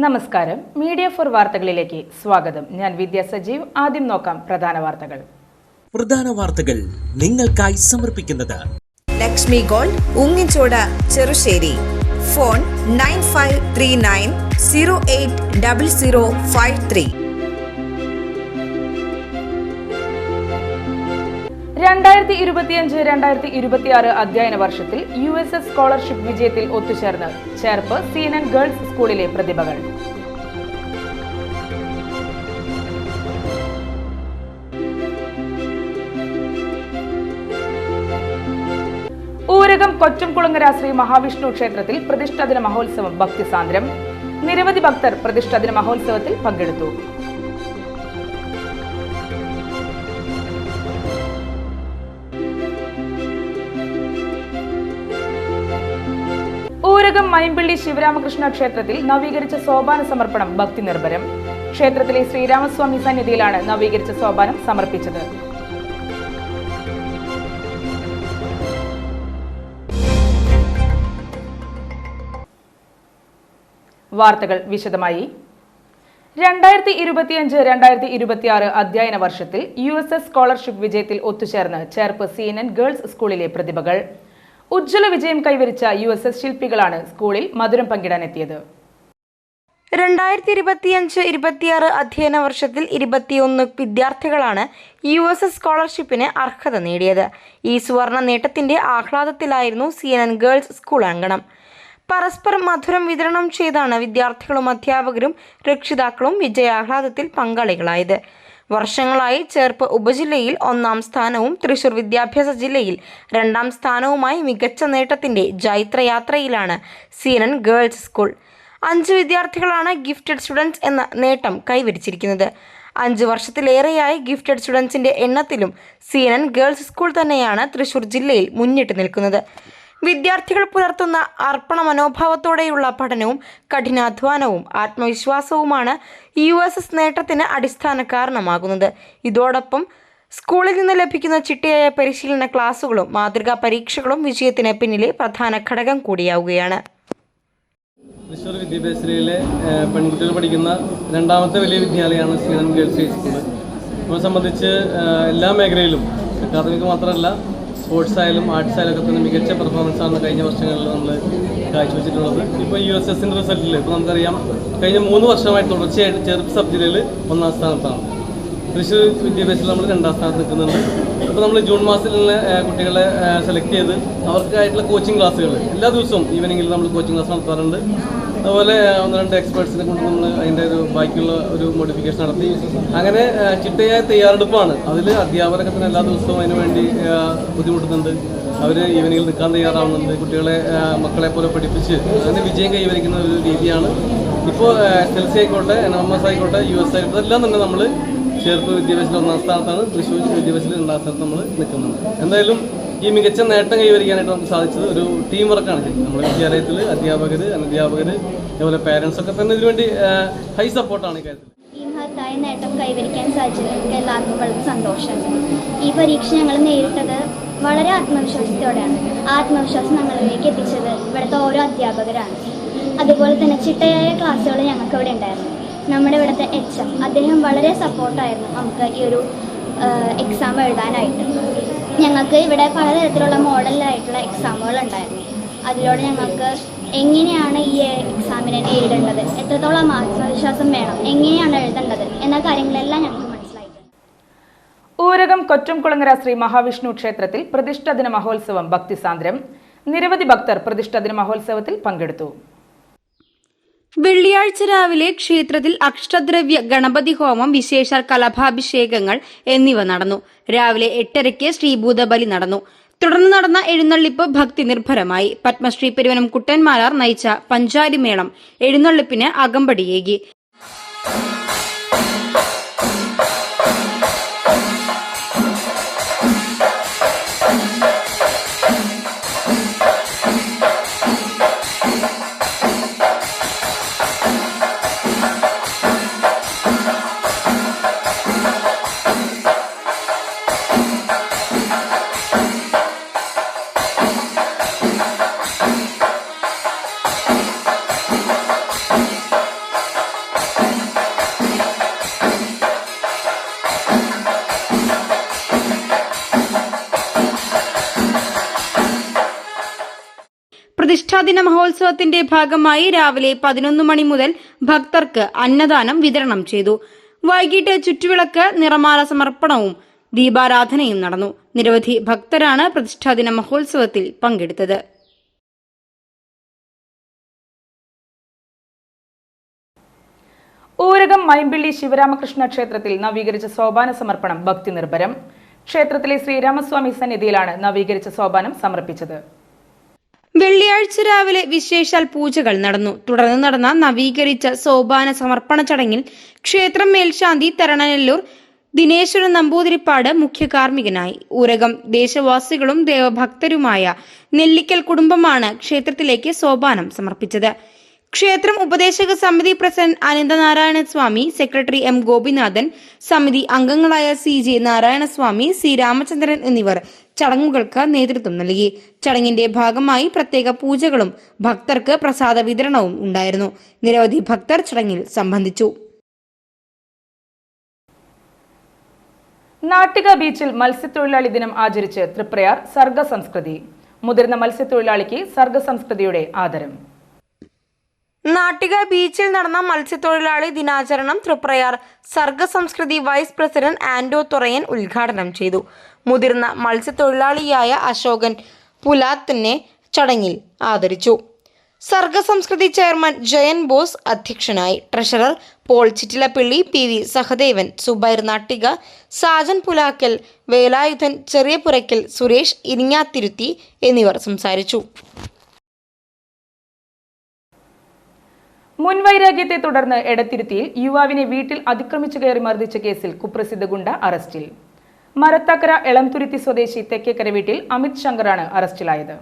നമസ്കാരം, media for വാർത്തകളിലേക്ക് സ്വാഗതം. ഞാൻ വിദ്യ സജീവ്. ആദ്യം നോക്കാം പ്രധാന വാർത്തകൾ നിങ്ങൾക്കായി സമർപ്പിക്കുന്നത് ലക്ഷ്മി ഗോൾഡ്, ഉങ്ങിച്ചോട്, ചെറുശ്ശേരി. ഫോൺ 9539080053. 2025-2026 അധ്യയന വർഷത്തിൽ USS സ്കോളർഷിപ്പ് വിജയത്തിൽ ഒത്തുചേർന്ന് ചേർപ്പ് സീനൻ ഗേൾസ് സ്കൂളിലെ പ്രതിഭകൾ. ഊരകം കൊച്ചംകുളങ്ങര ശ്രീ മഹാവിഷ്ണു ക്ഷേത്രത്തിൽ പ്രതിഷ്ഠാദിന മഹോത്സവം ഭക്തിസാന്ദ്രം. നിരവധി ഭക്തർ പ്രതിഷ്ഠാദിന മഹോത്സവത്തിൽ പങ്കെടുത്തു. ഊരകം മൈമ്പിള്ളി ശിവരാമകൃഷ്ണ ക്ഷേത്രത്തിൽ നവീകരിച്ച സോപാന സമർപ്പണം ഭക്തി നിർഭരം. ക്ഷേത്രത്തിലെ ശ്രീരാമസ്വാമി സന്നിധിയിലാണ് നവീകരിച്ച സോപാനം സമർപ്പിച്ചത്. വാർത്തകൾ വിശദമായി. 2025-2026 അധ്യയന വർഷത്തിൽ USS സ്കോളർഷിപ്പ് വിജയത്തിൽ ഒത്തുചേർന്ന് ചേർപ്പ് സീനൻ ഗേൾസ് സ്കൂളിലെ പ്രതിഭകൾ. ഉജ്ജ്വല വിജയം കൈവരിച്ച USS ശില്പികളാണ് സ്കൂളിൽ മധുരം പങ്കിടാനെത്തിയത്. 2025-26 അധ്യയന വർഷത്തിൽ 21 വിദ്യാർത്ഥികളാണ് USS സ്കോളർഷിപ്പിന് അർഹത നേടിയത്. ഈ സുവർണ നേട്ടത്തിന്റെ ആഹ്ലാദത്തിലായിരുന്നു സീനൻ ഗേൾസ് സ്കൂൾ അങ്കണം. പരസ്പരം മധുരം വിതരണം ചെയ്താണ് വിദ്യാർത്ഥികളും അധ്യാപകരും രക്ഷിതാക്കളും വിജയാഹ്ലാദത്തിൽ പങ്കാളികളായത്. വർഷങ്ങളായി ചേർപ്പ് ഉപജില്ലയിൽ 1-ാം സ്ഥാനവും തൃശൂർ വിദ്യാഭ്യാസ ജില്ലയിൽ 2-ാം സ്ഥാനവുമായി മികച്ച നേട്ടത്തിന്റെ ജൈത്രയാത്രയിലാണ് സീനൻ ഗേൾസ് സ്കൂൾ. 5 വിദ്യാർത്ഥികളാണ് ഗിഫ്റ്റഡ് സ്റ്റുഡൻസ് എന്ന നേട്ടം കൈവരിച്ചിരിക്കുന്നത്. 5 വർഷത്തിലേറെയായി ഗിഫ്റ്റഡ് സ്റ്റുഡൻസിന്റെ എണ്ണത്തിലും സീനൻ ഗേൾസ് സ്കൂൾ തന്നെയാണ് തൃശൂർ ജില്ലയിൽ മുന്നിട്ട് നിൽക്കുന്നത്. വിദ്യാർത്ഥികൾ പുലർത്തുന്ന അർപ്പണ മനോഭാവത്തോടെയുള്ള പഠനവും കഠിനാധ്വാനവും ആത്മവിശ്വാസവുമാണ് USS നേട്ടത്തിന് അടിസ്ഥാന കാരണമാകുന്നത്. ഇതോടൊപ്പം സ്കൂളിൽ നിന്ന് ലഭിക്കുന്ന ചിട്ടയായ പരിശീലന ക്ലാസുകളും മാതൃകാ പരീക്ഷകളും വിജയത്തിന് പിന്നിലെ പ്രധാന ഘടകം കൂടിയാവുകയാണ്. തൃശ്ശൂർ വിദ്യാഭ്യാസത്തിലെ പെൺകുട്ടികൾ പഠിക്കുന്ന 2ാമത്തെ വലിയ വിദ്യാലയമാണ് സീനൻ ഗേൾസ് ഹൈസ്കൂൾ. നമ്മളെ സംബന്ധിച്ച് എല്ലാ മേഖലയിലും അക്കാദമിക് മാത്രമല്ല സ്പോർട്സ് ആയാലും ആർട്സ് ആയാലും ഒക്കെ തന്നെ മികച്ച പെർഫോമൻസാണ് കഴിഞ്ഞ വർഷങ്ങളിൽ നമ്മൾ കാഴ്ചവെച്ചിട്ടുള്ളത്. ഇപ്പോൾ USSൻ്റെ റിസൾട്ടിൽ ഇപ്പോൾ നമുക്കറിയാം കഴിഞ്ഞ 3 വർഷമായിട്ട് തുടർച്ചയായിട്ട് ചെറുപ്പ് സബ് ജില്ലയിൽ 1-ാം സ്ഥാനത്താണ്. തൃശ്ശൂർ വിദ്യാഭ്യാസത്തിൽ നമ്മൾ 2-ാം സ്ഥാനത്ത് നിൽക്കുന്നുണ്ട്. ഇപ്പോൾ നമ്മൾ ജൂൺ മാസത്തിൽ നിന്ന് കുട്ടികളെ സെലക്ട് ചെയ്ത് അവർക്കായിട്ടുള്ള കോച്ചിങ് ക്ലാസ്സുകൾ എല്ലാ ദിവസവും ഈവനിങ്ങിൽ നമ്മൾ കോച്ചിങ് ക്ലാസ് നടത്താറുണ്ട്. അതുപോലെ 1-2 എക്സ്പേർട്സിനെ കൊണ്ട് നമ്മൾ അതിൻ്റെ ബാക്കിയുള്ള ഒരു മോഡിഫിക്കേഷൻ നടത്തി. അങ്ങനെ ചിട്ടയായ തയ്യാറെടുപ്പാണ്. അതിൽ അധ്യാപകരൊക്കെ തന്നെ എല്ലാ ദിവസവും അതിന് വേണ്ടി ബുദ്ധിമുട്ടുന്നുണ്ട്. അവർ ഈവനിങ്ങിൽ നിൽക്കാൻ തയ്യാറാവുന്നുണ്ട്. മക്കളെ പോലെ പഠിപ്പിച്ച് അങ്ങനെ വിജയം കൈവരിക്കുന്ന ഒരു രീതിയാണ്. ഇപ്പോൾ SLC ആയിക്കോട്ടെ, NMS ആയിക്കോട്ടെ, US ആയിക്കോട്ടെ, എല്ലാം തന്നെ നമ്മൾ ചേർപ്പ് വിദ്യാഭ്യാസത്തിൽ 1-ാം സ്ഥാനത്താണ്, തൃശ്ശൂർ വിദ്യാഭ്യാസത്തിൽ 2-ാം സ്ഥാനത്ത് നമ്മൾ നിൽക്കുന്നത്. എന്തായാലും ഈ മികച്ച നേട്ടം കൈവരിക്കാനായിട്ട് നമുക്ക് സാധിച്ചത് ഒരു ടീം വർക്കാണ്. നമ്മുടെ വിദ്യാലയത്തിൽ അധ്യാപകർ, അനധ്യാപകർ, അതുപോലെ പാരൻസ് ഒക്കെ തന്നെ ഇതിനുവേണ്ടി ഹൈ സപ്പോർട്ടാണ് ഈ കാര്യത്തിൽ. ഈ മഹത്തായ നേട്ടം കൈവരിക്കാൻ സാധിച്ചത് എനിക്ക് എല്ലാവർക്കും വളരെ സന്തോഷമുണ്ട്. ഈ പരീക്ഷ ഞങ്ങൾ നേരിട്ടത് വളരെ ആത്മവിശ്വാസത്തോടെയാണ്. ആത്മവിശ്വാസം ഞങ്ങളിലേക്ക് എത്തിച്ചത് ഇവിടുത്തെ ഓരോ അധ്യാപകരാണ്. അതുപോലെ തന്നെ ചിട്ടയായ ക്ലാസ്സുകൾ ഞങ്ങൾക്ക് ഇവിടെ ഉണ്ടായിരുന്നു. നമ്മുടെ ഇവിടുത്തെ HM അദ്ദേഹം വളരെ സപ്പോർട്ടായിരുന്നു നമുക്ക് ഈ ഒരു എക്സാം എഴുതാനായിട്ട്. ഞങ്ങൾക്ക് ഇവിടെ പലതരത്തിലുള്ള മോഡലായിട്ടുള്ള എക്സാമുകൾ ഉണ്ടായിരുന്നു. അതിലൂടെ ഞങ്ങൾക്ക് എങ്ങനെയാണ് ഈ എക്സാമിനെ നേരിടേണ്ടത്, എത്രത്തോളം ആത്മവിശ്വാസം വേണം, എങ്ങനെയാണ് എഴുതേണ്ടത് എന്ന കാര്യങ്ങളെല്ലാം ഞങ്ങൾക്ക് മനസ്സിലായിട്ടുണ്ട്. ഊരകം കൊച്ചംകുളങ്ങര ശ്രീ മഹാവിഷ്ണു ക്ഷേത്രത്തിൽ പ്രതിഷ്ഠാദിന മഹോത്സവം ഭക്തിസാന്ദ്രം. നിരവധി ഭക്തർ പ്രതിഷ്ഠാദിന മഹോത്സവത്തിൽ പങ്കെടുത്തു. വെള്ളിയാഴ്ച രാവിലെ ക്ഷേത്രത്തിൽ അഷ്ടദ്രവ്യ ഗണപതി ഹോമം, വിശേഷ കലഭാഭിഷേകങ്ങൾ എന്നിവ നടന്നു. രാവിലെ 8:30 ശ്രീഭൂതബലി നടന്നു. തുടർന്ന് നടന്ന എഴുന്നള്ളിപ്പ് ഭക്തി നിർഭരമായി. പത്മശ്രീ പെരുവനം കുട്ടന്മാരാർ നയിച്ച പഞ്ചാരിമേളം എഴുന്നള്ളിപ്പിന് അകമ്പടിയേകി. പ്രതിഷ്ഠാദിന മഹോത്സവത്തിന്റെ ഭാഗമായി രാവിലെ 11 മണി മുതൽ ഭക്തർക്ക് അന്നദാനം വിതരണം ചെയ്തു. വൈകിട്ട് ചുറ്റുവിളക്ക്, നിറമാല സമർപ്പണവും ദീപാരാധനയും നടന്നു. നിരവധി ഭക്തരാണ് പ്രതിഷ്ഠാദിന മഹോത്സവത്തിൽ പങ്കെടുത്തത്. ഊരകം മൈമ്പിള്ളി ശിവരാമകൃഷ്ണ ക്ഷേത്രത്തിൽ നവീകരിച്ച സോപാന സമർപ്പണം ഭക്തി നിർഭരം. ക്ഷേത്രത്തിലെ ശ്രീരാമസ്വാമി സന്നിധിയിലാണ് നവീകരിച്ച സോപാനം സമർപ്പിച്ചത്. വെള്ളിയാഴ്ച രാവിലെ വിശേഷാൽ പൂജകൾ നടന്നു. തുടർന്ന് നടന്ന നവീകരിച്ച സോപാന സമർപ്പണ ചടങ്ങിൽ ക്ഷേത്രം മേൽശാന്തി തരണനെല്ലൂർ ദിനേശ്വരൻ നമ്പൂതിരിപ്പാട് മുഖ്യ കാർമ്മികനായി. ഊരകം ദേശവാസികളും ദേവഭക്തരുമായ നെല്ലിക്കൽ കുടുംബമാണ് ക്ഷേത്രത്തിലേക്ക് സോപാനം സമർപ്പിച്ചത്. ക്ഷേത്രം ഉപദേശക സമിതി പ്രസിഡന്റ് അനന്തനാരായണ സ്വാമി, സെക്രട്ടറി എം ഗോപിനാഥൻ, സമിതി അംഗങ്ങളായ CJ നാരായണസ്വാമി, C രാമചന്ദ്രൻ എന്നിവർ ചടങ്ങുകൾക്ക് നേതൃത്വം നൽകി. ചടങ്ങിന്റെ ഭാഗമായി പ്രത്യേക പൂജകളും ഭക്തർക്ക് പ്രസാദ വിതരണവും ഉണ്ടായിരുന്നു. നിരവധി ഭക്തർ ചടങ്ങിൽ സംബന്ധിച്ചു. നാട്ടിക ബീച്ചിൽ മത്സ്യത്തൊഴിലാളി ദിനം ആചരിച്ച് തൃപ്രയാർ സർഗസംസ്കൃതി. മുതിർന്ന മത്സ്യത്തൊഴിലാളിക്ക് സർഗസംസ്കൃതിയുടെ ആദരം. നാട്ടിക ബീച്ചിൽ നടന്ന മത്സ്യത്തൊഴിലാളി ദിനാചരണം തൃപ്രയാർ സർഗസംസ്കൃതി വൈസ് പ്രസിഡന്റ് ആൻഡോ തുറയൻ ഉദ്ഘാടനം ചെയ്തു. മുതിർന്ന മത്സ്യത്തൊഴിലാളിയായ അശോകൻ പുലാത്തിനെ ചടങ്ങിൽ ആദരിച്ചു. സർഗസംസ്കൃതി ചെയർമാൻ ജയൻ ബോസ് അധ്യക്ഷനായി. Treasurer Paul Chittilappilly, PV Sahadevan, Subair Nattika, Sajan Pulakkal, Velayudhan Cheriya Purakkal, Suresh ഇരിങ്ങാത്തിരുത്തി എന്നിവർ സംസാരിച്ചു. മുൻവൈരാഗ്യത്തെ തുടർന്ന് എടത്തിരുത്തിയിൽ യുവാവിനെ വീട്ടിൽ അതിക്രമിച്ചു കയറി മർദ്ദിച്ച കേസിൽ കുപ്രസിദ്ധ ഗുണ്ട അറസ്റ്റിൽ. മരത്താക്കര എളംതുരുത്തി സ്വദേശി തെക്കേക്കര വീട്ടിൽ അമിത് ശങ്കറാണ് അറസ്റ്റിലായത്.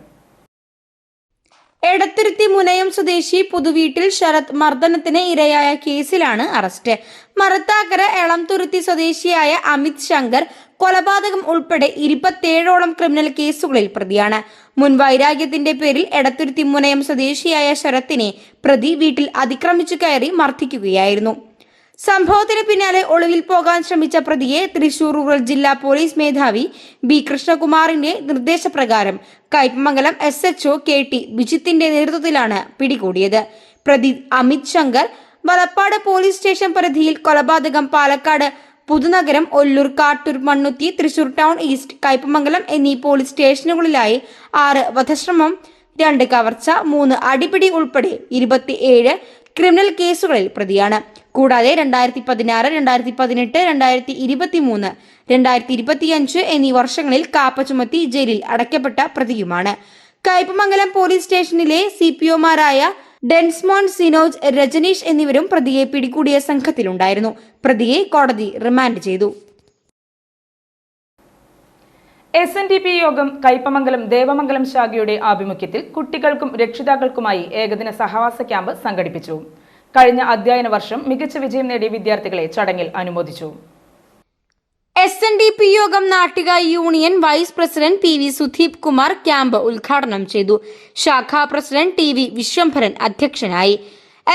എടത്തിരുത്തി മുനയം സ്വദേശി പുതുവീട്ടിൽ ശരത് മർദ്ദനത്തിന് ഇരയായ കേസിലാണ് അറസ്റ്റ്. മരത്താക്കര എളംതുരുത്തി സ്വദേശിയായ അമിത് ശങ്കർ കൊലപാതകം ഉൾപ്പെടെ 27ഓളം ക്രിമിനൽ കേസുകളിൽ പ്രതിയാണ്. മുൻ വൈരാഗ്യത്തിന്റെ പേരിൽ എടത്തുരുത്തി മുനയം സ്വദേശിയായ ശരത്തിനെ പ്രതി വീട്ടിൽ അതിക്രമിച്ചു കയറി മർദ്ദിക്കുകയായിരുന്നു. സംഭവത്തിന് പിന്നാലെ ഒളിവിൽ പോകാൻ ശ്രമിച്ച പ്രതിയെ തൃശൂർ റൂറൽ ജില്ലാ പോലീസ് മേധാവി B കൃഷ്ണകുമാറിന്റെ നിർദ്ദേശപ്രകാരം കയ്പമംഗലം SHO KT ബിജിത്തിന്റെ നേതൃത്വത്തിലാണ് പിടികൂടിയത്. പ്രതി അമിത് ശങ്കർ വലപ്പാട് പോലീസ് സ്റ്റേഷൻ പരിധിയിൽ കൊലപാതകം പാലക്കാട് പുതുനഗരം, ഒല്ലൂർ, കാട്ടൂർ, മണ്ണുത്തി, തൃശൂർ ടൗൺ ഈസ്റ്റ്, കയ്പമംഗലം എന്നീ പോലീസ് സ്റ്റേഷനുകളിലായി 6 വധശ്രമം, 2 കവർച്ച, 3 അടിപിടി ഉൾപ്പെടെ 27 ക്രിമിനൽ കേസുകളിൽ പ്രതിയാണ്. കൂടാതെ 2016, 2018, 2023, 2025 എന്നീ വർഷങ്ങളിൽ കാപ്പ ചുമത്തി ജയിലിൽ അടയ്ക്കപ്പെട്ട പ്രതിയുമാണ്. കയ്പമംഗലം പോലീസ് സ്റ്റേഷനിലെ CPOമാരായ ഡെൻസ്മോൻ, സിനോജ്, രജനീഷ് എന്നിവരും പ്രതിയെ പിടികൂടിയ സംഘത്തിലുണ്ടായിരുന്നു. പ്രതിയെ കോടതി റിമാൻഡ് ചെയ്തു. SNDP യോഗം കയ്പമംഗലം ദേവമംഗലം ശാഖയുടെ ആഭിമുഖ്യത്തിൽ കുട്ടികൾക്കും രക്ഷിതാക്കൾക്കുമായി ഏകദിന സഹവാസ ക്യാമ്പ് സംഘടിപ്പിച്ചു. കഴിഞ്ഞ അധ്യയന വർഷം മികച്ച വിജയം നേടിയ വിദ്യാർത്ഥികളെ ചടങ്ങിൽ അനുമോദിച്ചു. SNDP Yogam Nattika union vice president PV Sudheep Kumar camp ഉദ്ഘാടനം ചെയ്തു. ശാഖാ പ്രസിഡന്റ് TV വിശ്വംഭരൻ അധ്യക്ഷനായി.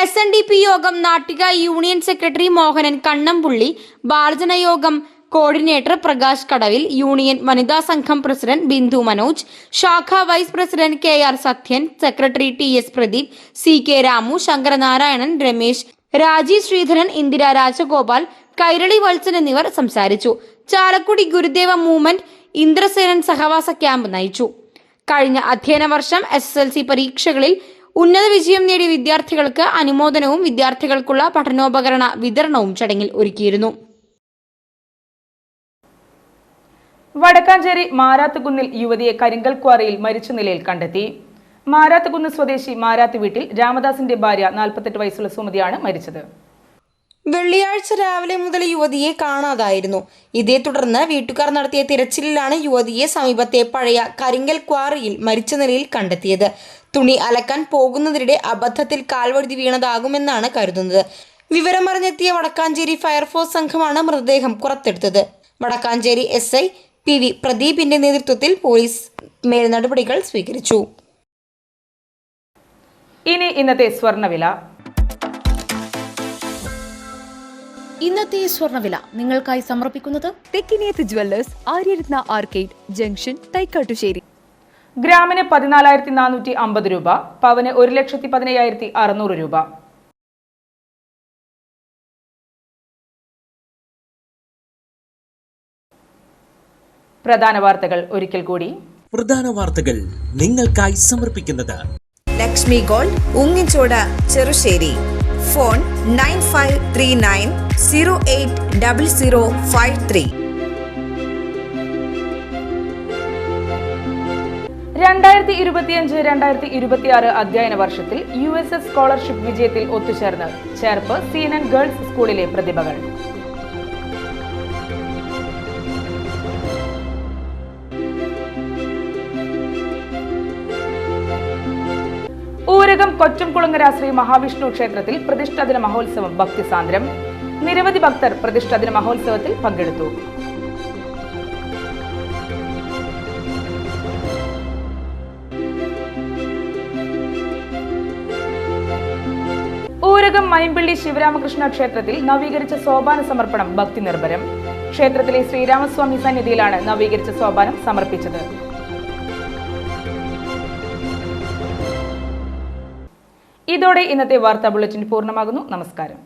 SNDP Yogam Nattika union secretary Mohanan Kannampully, Balajana Yogam coordinator Prakash കടവിൽ, യൂണിയൻ വനിതാ സംഘം പ്രസിഡന്റ് ബിന്ദു മനോജ്, ശാഖാ vice president KR Sathyan, secretary TS Pradeep, CK Ramu, Sankaranarayanan, Ramesh, Raji Sreedharan, Indira Rajagopal, Kairali Valsan എന്നിവർ സംസാരിച്ചു. ചാലക്കുടി ഗുരുദേവ മൂവ്മെന്റ് ഇന്ദ്രസേനൻ സഹവാസ ക്യാമ്പ് നയിച്ചു. കഴിഞ്ഞ അധ്യയന വർഷം SSLC പരീക്ഷകളിൽ ഉന്നത വിജയം നേടിയ വിദ്യാർത്ഥികൾക്ക് അനുമോദനവും വിദ്യാർത്ഥികൾക്കുള്ള പഠനോപകരണ വിതരണവും ചടങ്ങിൽ ഒരുക്കിയിരുന്നു. വടക്കാഞ്ചേരി മാരാത്തുകുന്നിൽ യുവതിയെ കരിങ്കൽ ക്വാറിയിൽ മരിച്ച നിലയിൽ കണ്ടെത്തി. മാരാത്തുകുന്ന് സ്വദേശി മാരാത്ത് വീട്ടിൽ രാമദാസിന്റെ ഭാര്യ 48 വയസ്സുള്ള സുമതിയാണ് മരിച്ചത്. വെള്ളിയാഴ്ച രാവിലെ മുതൽ യുവതിയെ കാണാതായിരുന്നു. ഇതേ തുടർന്ന് വീട്ടുകാർ നടത്തിയ തിരച്ചിലിലാണ് യുവതിയെ സമീപത്തെ പഴയ കരിങ്കൽ ക്വാറിയിൽ മരിച്ച നിലയിൽ കണ്ടെത്തിയത്. തുണി അലക്കാൻ പോകുന്നതിനിടെ അബദ്ധത്തിൽ കാൽവഴുതി വീണതാകുമെന്നാണ് കരുതുന്നത്. വിവരമറിഞ്ഞെത്തിയ വടക്കാഞ്ചേരി ഫയർഫോഴ്സ് സംഘമാണ് മൃതദേഹം പുറത്തെടുത്തത്. വടക്കാഞ്ചേരി SI PV പ്രദീപിന്റെ നേതൃത്വത്തിൽ പോലീസ് മേൽ നടപടികൾ സ്വീകരിച്ചു. ഇനി ഇന്നത്തെ സ്വർണ്ണവില. ഇന്നത്തെ സ്വർണ്ണവില നിങ്ങൾക്കായി സമർപ്പിക്കുന്നത് Thekkiniyath jewellers, Aryaratna arcade junction, Thaikkattussery. ഗ്രാമിന് 14,450 രൂപ, പവന് 1,15,600 രൂപ. പ്രധാന വാർത്തകൾ ഒരിക്കൽ കൂടി. പ്രധാന വാർത്തകൾ നിങ്ങൾക്കായി സമർപ്പിക്കുന്നത് ലക്ഷ്മി ഗോൾഡ് ഉങ്ങിച്ചോട ചെറുശ്ശേരി. ഫോൺ 9539080053. 2025-2026 അധ്യയന വർഷത്തിൽ USS സ്കോളർഷിപ്പ് വിജയത്തിൽ ഒത്തുചേർന്ന് ചേർപ്പ് സീനൻ ഗേൾസ് സ്കൂളിലെ പ്രതിഭകൾ. ഊരകം കൊച്ചംകുളങ്ങര ശ്രീ മഹാവിഷ്ണു ക്ഷേത്രത്തിൽ പ്രതിഷ്ഠാദിന മഹോത്സവം ഭക്തിസാന്ദ്രം. നിരവധി ഭക്തർ പ്രതിഷ്ഠാദിന മഹോത്സവത്തിൽ പങ്കെടുത്തു. ഊരകം മൈമ്പിള്ളി ശിവരാമകൃഷ്ണ ക്ഷേത്രത്തിൽ നവീകരിച്ച സോപാന സമർപ്പണം ഭക്തി നിർഭരം. ക്ഷേത്രത്തിലെ ശ്രീരാമസ്വാമി സന്നിധിയിലാണ് നവീകരിച്ച സോപാനം സമർപ്പിച്ചത്. ഇതോടെ ഇന്നത്തെ വാർത്താ ബുള്ളറ്റിൻ പൂർണ്ണമാകുന്നു. നമസ്കാരം.